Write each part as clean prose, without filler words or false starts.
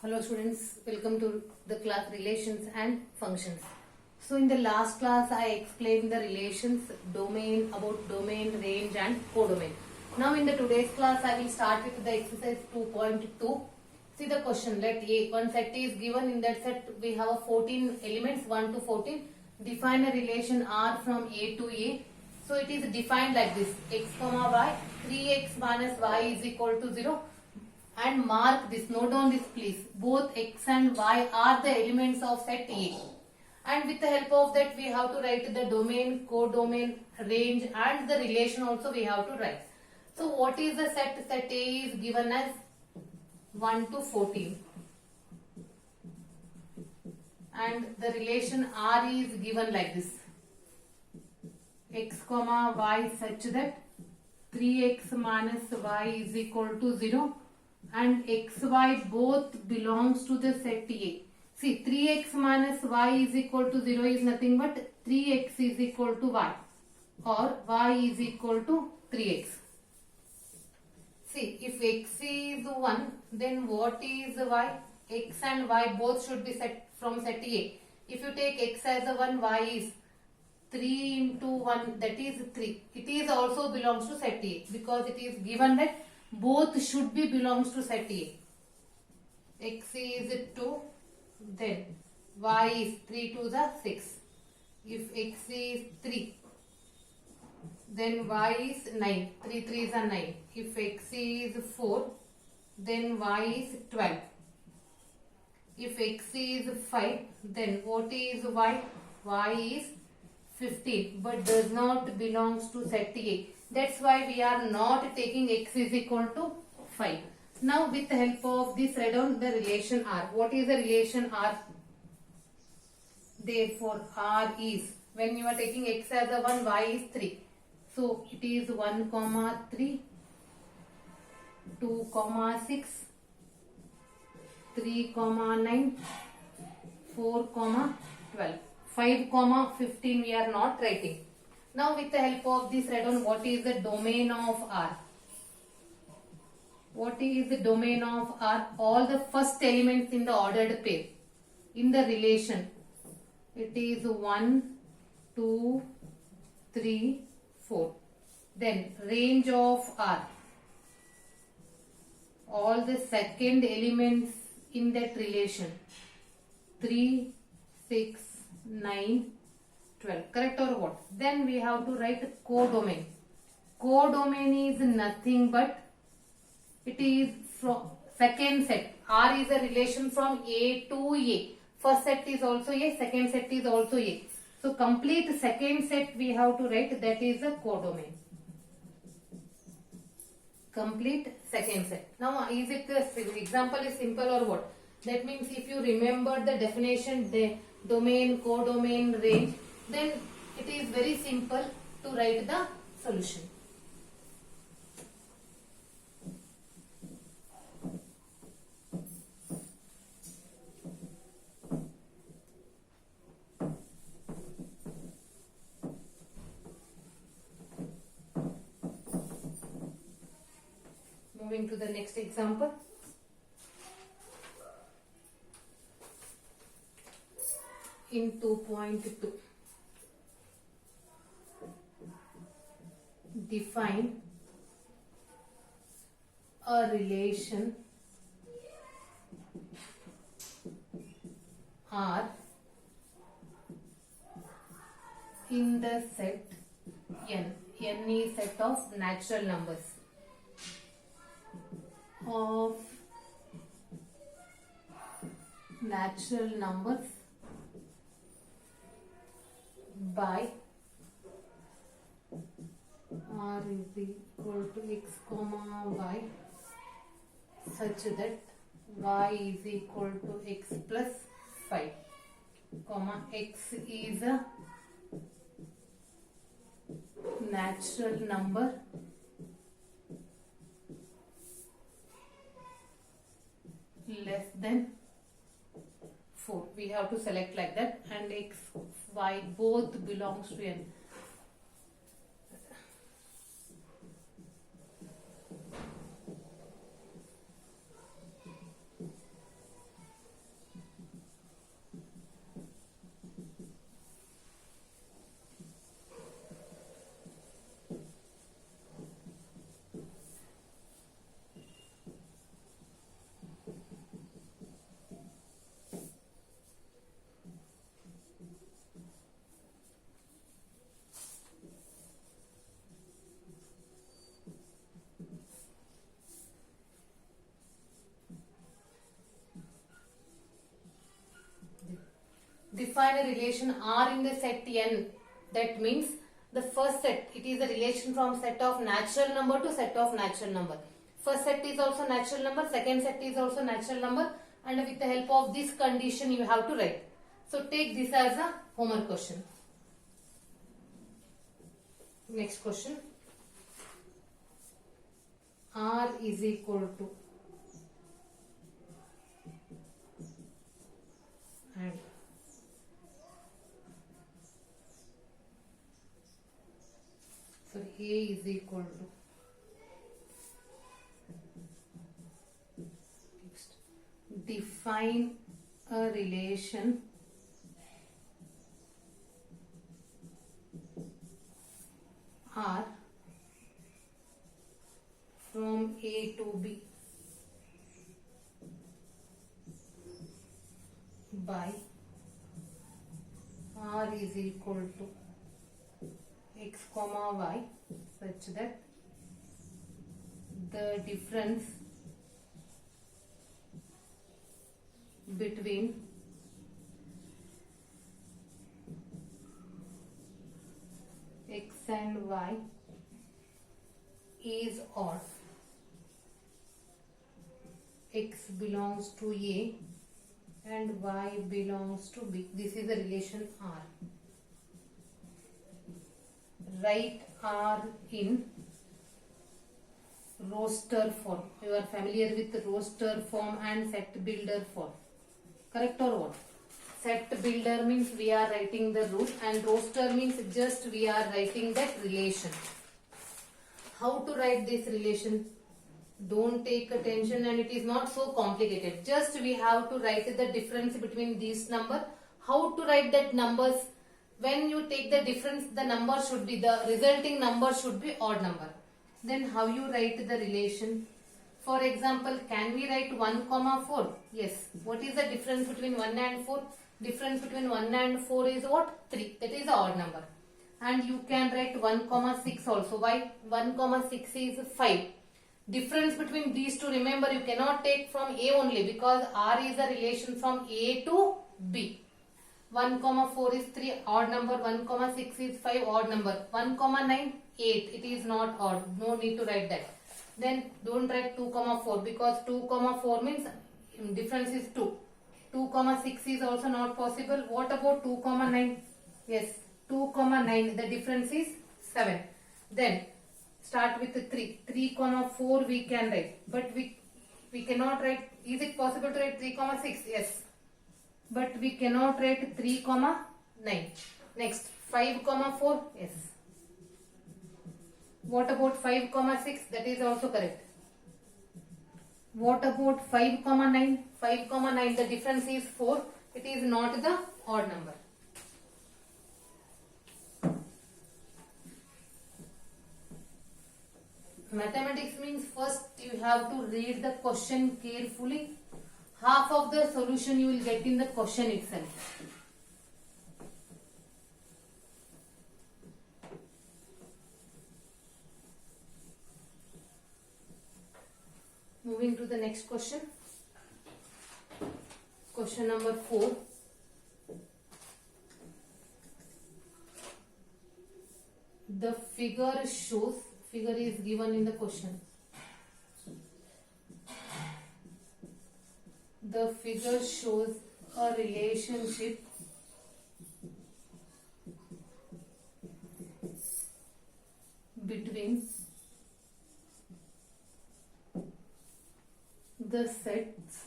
Hello students, welcome to the class relations and functions. So in the last class I explained the relations, domain, about domain, range and codomain. Now in the today's class I will start with the exercise 2.2. See the question, let A, one set is given. In that set we have a 14 elements 1 to 14. Define a relation R from A to A. So it is defined like this, x comma y, 3x minus y is equal to 0. And mark this, note down this please. Both x and y are the elements of set A. And with the help of that we have to write the domain, codomain, range and the relation also we have to write. So what is the set? Set A is given as 1 to 14. And the relation R is given like this. X comma y such that 3x minus y is equal to 0. And xy both belongs to the set A. See, 3x minus y is equal to 0 is nothing but 3x is equal to y, or y is equal to 3x. See, if x is 1, then what is y? X and y both should be set from set A. If you take x as a 1, y is 3 into 1, that is 3. It is also belongs to set A because it is given that both should be belongs to set A. X is 2, then y is 3 to the 6. If x is 3, then y is 9. 3 3s are 9. If x is 4, then y is 12. If x is 5, then what is y? Y is 15, but does not belongs to set A. That's why we are not taking x is equal to 5. Now with the help of this, write down the relation R. What is the relation R? Therefore R is, when you are taking x as a 1, y is 3. So it is 1 comma 3, 2 comma 6, 3 comma 9, 4 comma 12. 5 comma 15 we are not writing. Now with the help of this, write down what is the domain of R. What is the domain of R? All the first elements in the ordered pair. In the relation, it is 1, 2, 3, 4. Then range of R. All the second elements in that relation. 3, 6, 9, 12. Correct or what? Then we have to write codomain. Codomain is nothing but it is from second set. R is a relation from A to A. First set is also A, second set is also A. So complete second set we have to write, that is a codomain. Complete second set. Now is it the example is simple or what? That means if you remember the definition, the domain, codomain, range, then it is very simple to write the solution. Moving to the next example. In 2.2, define a relation R in the set N. N is set of natural numbers by R is equal to x comma y such that y is equal to x plus 5, comma x is a natural number less than 4. We have to select like that, and x, y both belongs to N. define a relation R in the set N. That means the first set, it is a relation from set of natural number to set of natural number. First set is also natural number, second set is also natural number, and with the help of this condition you have to write. So take this as a homework question. Next question. R is equal to, and so A is equal to, next, define a relation R from A to B by R is equal to x comma y such that the difference between x and y is odd. X belongs to A and y belongs to B. This is the relation R. Write R in roster form. You are familiar with roster form and set builder form. Correct or what? Set builder means we are writing the root, and roster means just we are writing that relation. How to write this relation? Don't take attention, and it is not so complicated. Just we have to write the difference between these number. How to write that numbers? When you take the difference, the number should be, the resulting number should be odd number. Then how you write the relation? For example, can we write 1 comma 4? Yes. What is the difference between 1 and 4? Difference between 1 and 4 is what? 3. That is the odd number. And you can write 1 comma 6 also. Why? 1 comma 6 is 5. Difference between these two, remember, you cannot take from A only, because R is a relation from A to B. 1 comma 4 is 3, odd number. 1 comma 6 is 5, odd number. 1 comma 9, 8. It is not odd. No need to write that. Then don't write 2 comma 4, because 2 comma 4 means difference is 2. 2 comma 6 is also not possible. What about 2 comma 9? Yes, 2 comma 9. The difference is 7. Then start with 3. 3 comma 4 we can write. But we cannot write. Is it possible to write 3 comma 6? Yes. But we cannot write 3 comma 9. Next, 5 comma 4. Yes. What about 5 comma 6? That is also correct. What about 5 comma 9? 5 comma 9, the difference is 4. It is not the odd number. Mathematics means first you have to read the question carefully. Half of the solution you will get in the question itself. Moving to the next question. Question number 4. The figure shows, figure is given in the question. The figure shows a relationship between the sets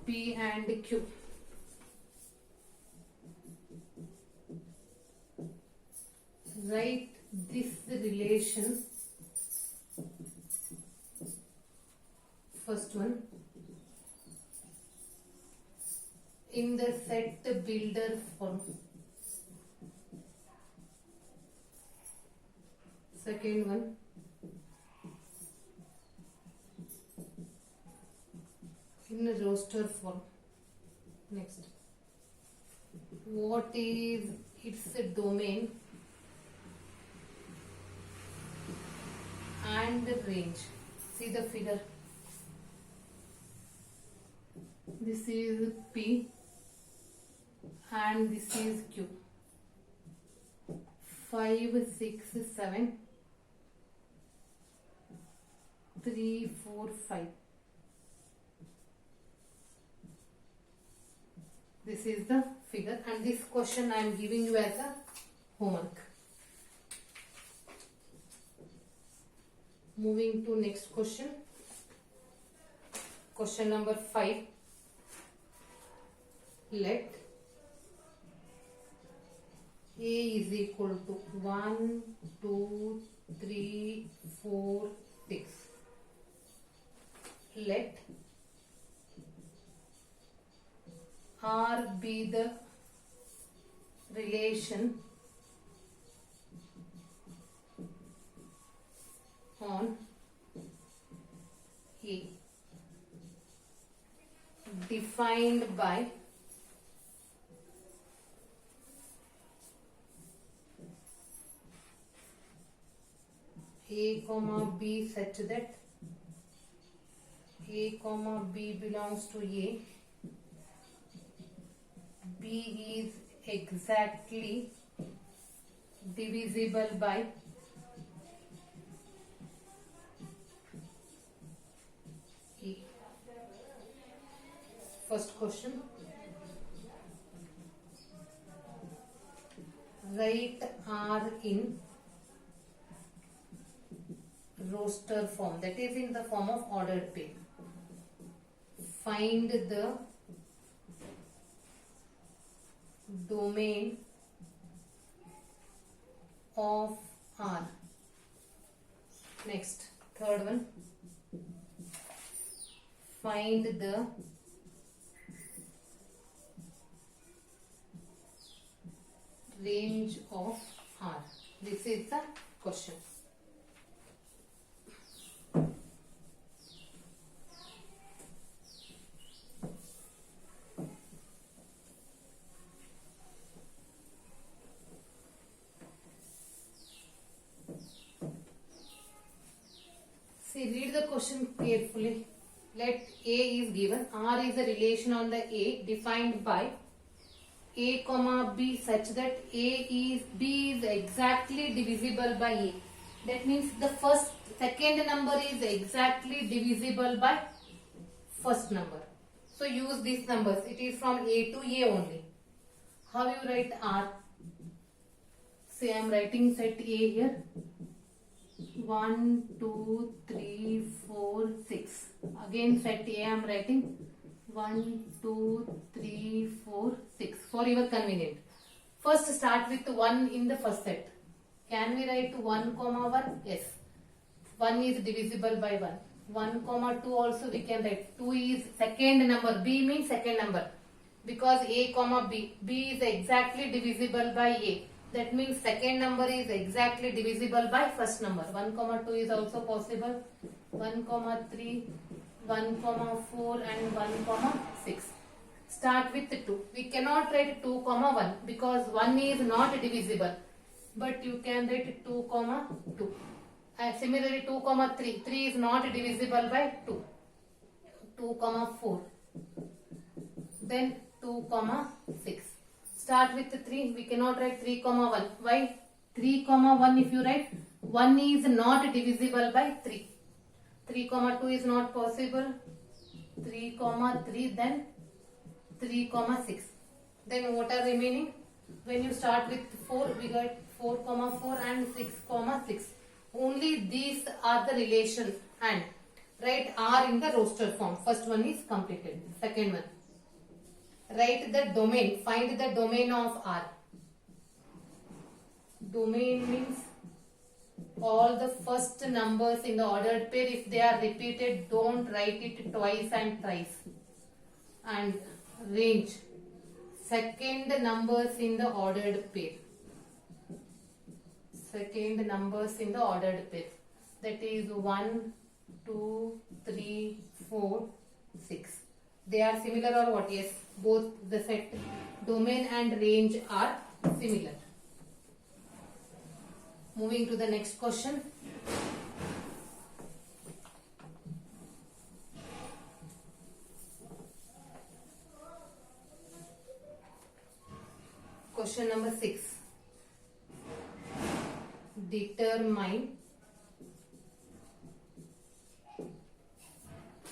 P and Q. Write this relation. First one, in the set builder form. Second one, in a roster form. Next, what is its domain and range? See the figure. This is P and this is Q. 5, 6, 7, 3, 4, 5. This is the figure, and this question I am giving you as a homework. Moving to next question. Question number 5. Let A is equal to 1, 2, 3, 4, 6. Let R be the relation on A defined by A comma B such that A comma B belongs to A, B is exactly divisible by A. First question. Write R in roster form, that is in the form of ordered pair. Find the domain of R. Next, third one. Find the range of R. This is the question. See, read the question carefully. Let A is given. R is a relation on the A defined by A comma B such that B is exactly divisible by A. That means the second number is exactly divisible by first number. So use these numbers. It is from A to A only. How you write R? Say I am writing set A here. 1, 2, 3, 4, 6. Again set A I am writing 1, 2, 3, 4, 6 for your convenience. First start with 1 in the first set. Can we write 1 comma 1? Yes. 1 is divisible by 1. 1 comma 2 also we can write. 2 is second number. B means second number. Because A comma B. B is exactly divisible by A. That means second number is exactly divisible by first number. 1 comma 2 is also possible. 1 comma 3, 1 comma 4 and 1 comma 6. Start with 2. We cannot write 2 comma 1 because 1 is not divisible. But you can write 2 comma 2. Similarly 2 comma 3. 3 is not divisible by 2. 2 comma 4. Then 2 comma 6. Start with 3. We cannot write 3 comma 1. Why? 3 comma 1 if you write, 1 is not divisible by 3. 3 comma 2 is not possible. 3 comma 3, then 3 comma 6. Then what are remaining? When you start with 4, we get 4 comma 4 and 6 comma 6. Only these are the relation and write R in the roster form. First one is completed. Second one. Write the domain. Find the domain of R. Domain means all the first numbers in the ordered pair. If they are repeated, don't write it twice and thrice. And range. Second numbers in the ordered pair. Second numbers in the ordered pair. That is 1, 2, 3, 4, 6. They are similar or what? Yes, both the set domain and range are similar. Moving to the next question. Question number 6. Determine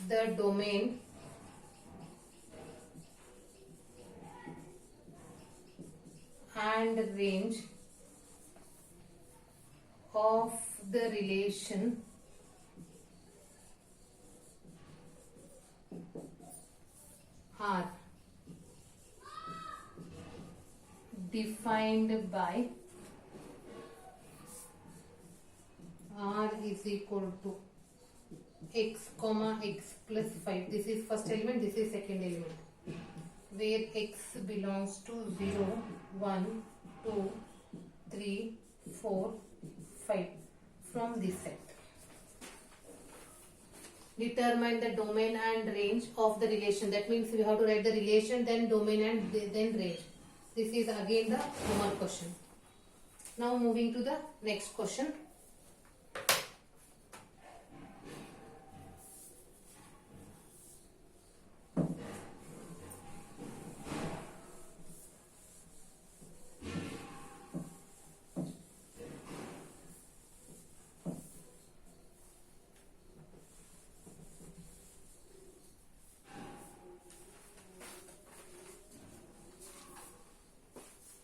the domain and range of the relation R defined by R is equal to x comma x plus 5. This is first element, this is second element, where x belongs to 0, 1, 2, 3, 4, 5 from this set. Determine the domain and range of the relation. That means we have to write the relation, then domain and then range. This is again the homework question. Now moving to the next question.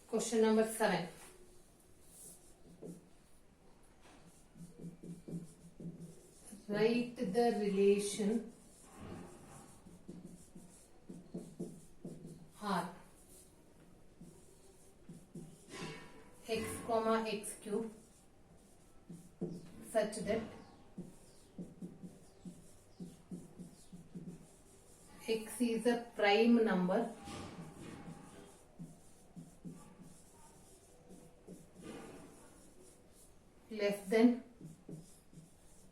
Question number 7. Write the relation R x comma x cube such that x is a prime number less than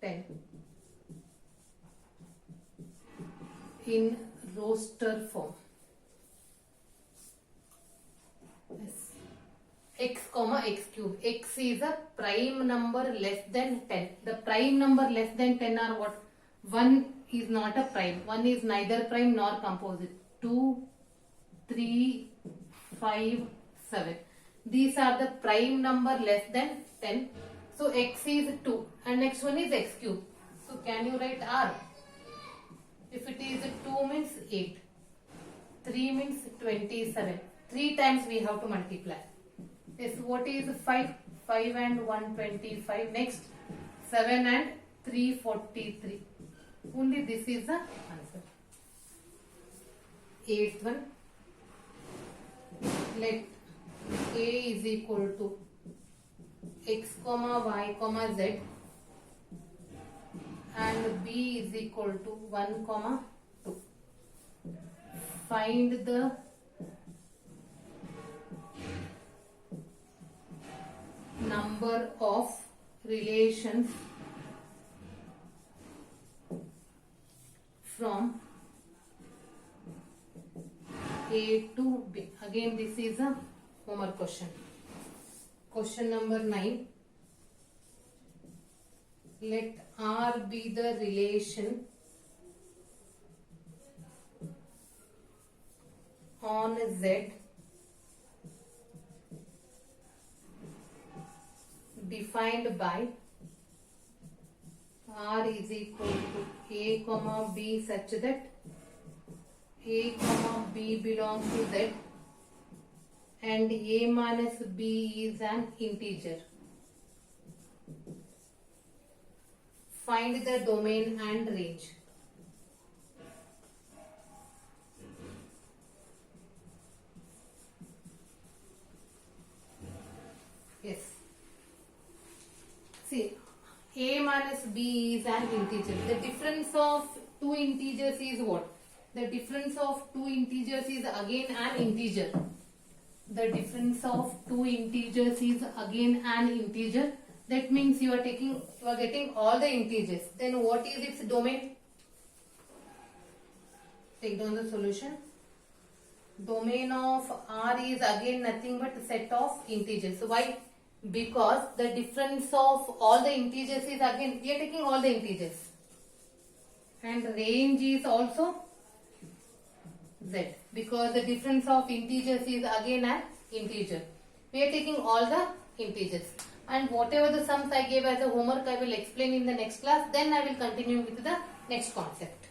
10 in roster form. Yes. X comma x cube. X is a prime number less than 10. The prime number less than 10 are what? 1 is not a prime. 1 is neither prime nor composite. 2, 3, 5, 7. These are the prime number less than 10. So x is 2 and next one is x cube. So can you write R? If it is 2 means 8. 3 means 27. 3 times we have to multiply. Yes, what is 5? 5 and 125. Next 7 and 343. Only this is the answer. 8th one. Let A is equal to x comma y comma z and b is equal to 1 comma 2. Find the number of relations from A to B. Again this is a homework question. Question number 9. Let R be the relation on Z defined by R is equal to A comma B such that A comma B belongs to Z and A minus B is an integer. Find the domain and range. Yes. See, A minus B is an integer. The difference of two integers is what? The difference of two integers is again an integer. The difference of two integers is again an integer. That means you are getting all the integers. Then what is its domain? Take down the solution. Domain of R is again nothing but set of integers. So why? Because the difference of all the integers is again, we are taking all the integers. And range is also Z. Because the difference of integers is again an integer. We are taking all the integers. And whatever the sums I gave as a homework, I will explain in the next class. Then I will continue with the next concept.